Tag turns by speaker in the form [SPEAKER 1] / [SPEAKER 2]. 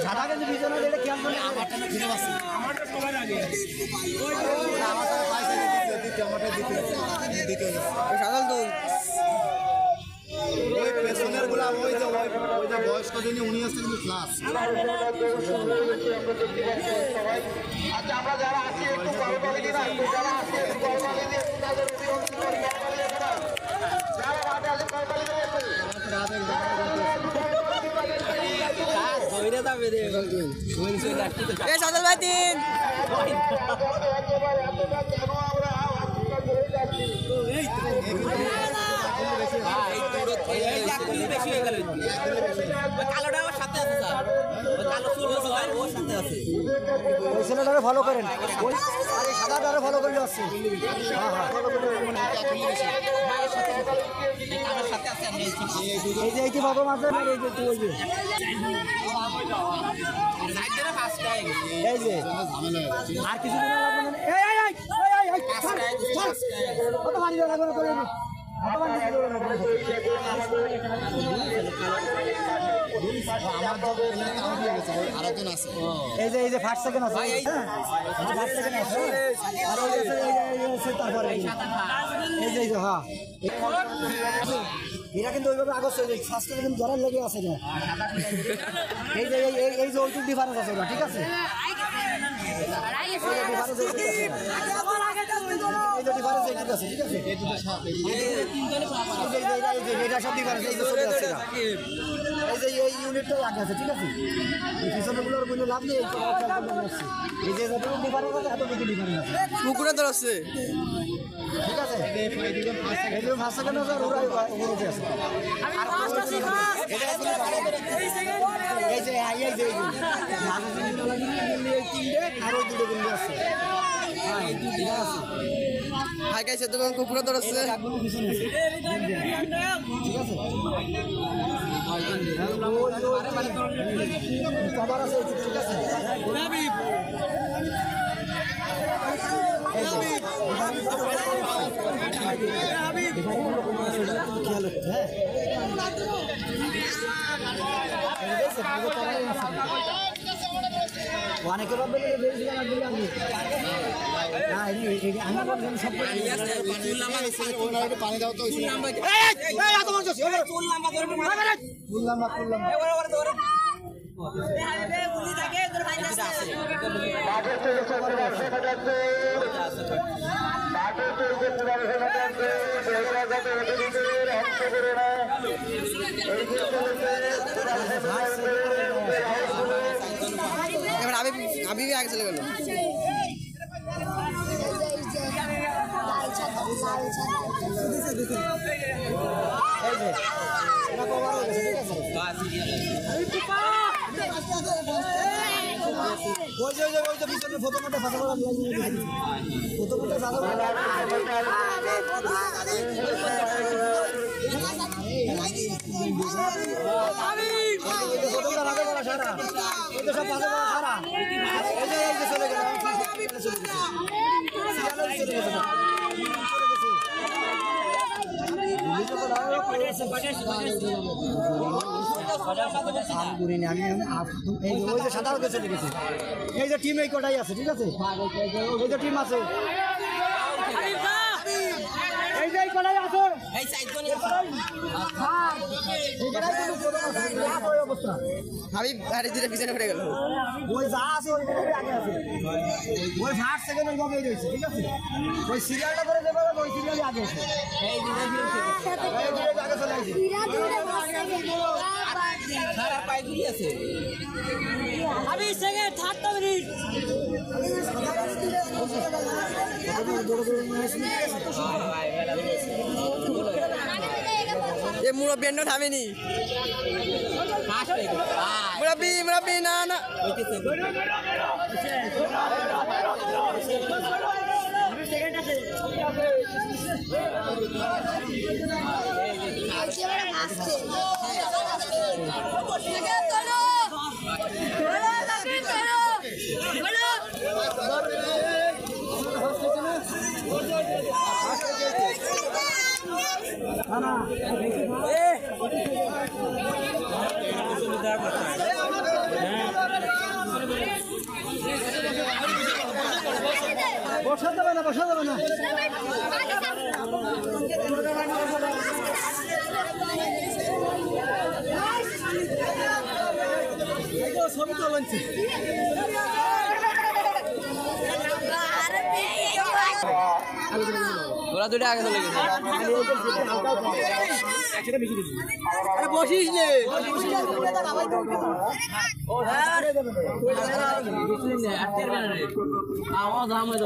[SPEAKER 1] সাদা কিন্তু বিজনে দিলে খেয়াল করে আমারটা না ফিরে আসছে আমারটা সবার আগে আমারটা পয়সা দিতে আমারটা দিতে সাদাল তো ওই পেছনের গুলা ওই যে বয়স্ক দিনে উনি আসছে কিন্তু ক্লাস আচ্ছা আমরা যারা আছি একটু করবালি দিন একটু যারা আছে একটু করবালি দিয়ে তাদের যারা রাতে আছে করবালি দিয়ে রাতে ধরে যাবে রে ওই সে লাঠি তো এ সাদাল ভাই দিন কেন আমরা ধরে যাচ্ছি এই তো ভাই দূর থেকে একদমই বেশি হয়ে গেল কালোটা আমার সাথে আছে স্যার কালো চুল আছে ভাই ওর সাথে আছে ওই ছেলেটারে ফলো করেন ওই আরে সাদাটারে ফলো করলে আছে হ্যাঁ হ্যাঁ ফলো করে মানে একদমই বেশি ভাই সাথে আমার সাথে আছে আমি এই যে এই যে বাবা মাঝে এই যে তুই ওই যে সাইডে ফাস্ট আই এই যে আর কিছু দিন লাগবে না এই কত মারি লাগবে না করে আরেকজন আছে এই যে ফার্স্ট সেকেন্ড আছে ফার্স্ট সেকেন্ড আছে আর তারপরে এই যে হ্যাঁ এরা কিন্তু ওইভাবে আগস্ট ফার্স্টে কিন্তু ধরার লেগে আছে না এই যে ওইটুকু ডিফারেন্স আছে ওরা ঠিক আছে পুকুরে তো আছে ঠিক আছে হাই গাইস এত কোন কুকুর ধরছে ঠিক আছে কভার আছে ঠিক আছে হাবিব খেয়াল হ্যাঁ অনেকের পানি দাও তো अभी भी आगे चले गए সাদা চলে গেছে এই যে টিম এই কটাই আছে ঠিক আছে এই যে টিম আছে এই যে কটাই আছে এই সাইডজনে অবস্থা হাবিব গাড়ি ধীরে পিছনে পড়ে গেল ওই যা আছে ওই আগে আছে ওই 60 সেকেন্ড ওই ভাবে রয়েছে ঠিক আছে ওই সিরিয়ালটা ধরে দেবে ওই সিরিয়ালে আগে আছে এই ধীরে আগে চলে আসে সারা পাই দুই আছে আমি সেকেন্ড 30 মিনিট ये मुरब्बी ने थामेनी मुरब्बी ना ना सेकंड বসা যাবে না, বসা যাবে না। ছবি তো বলছি ওরা দুটো আগে চলে গেছে। বসিস নে আমার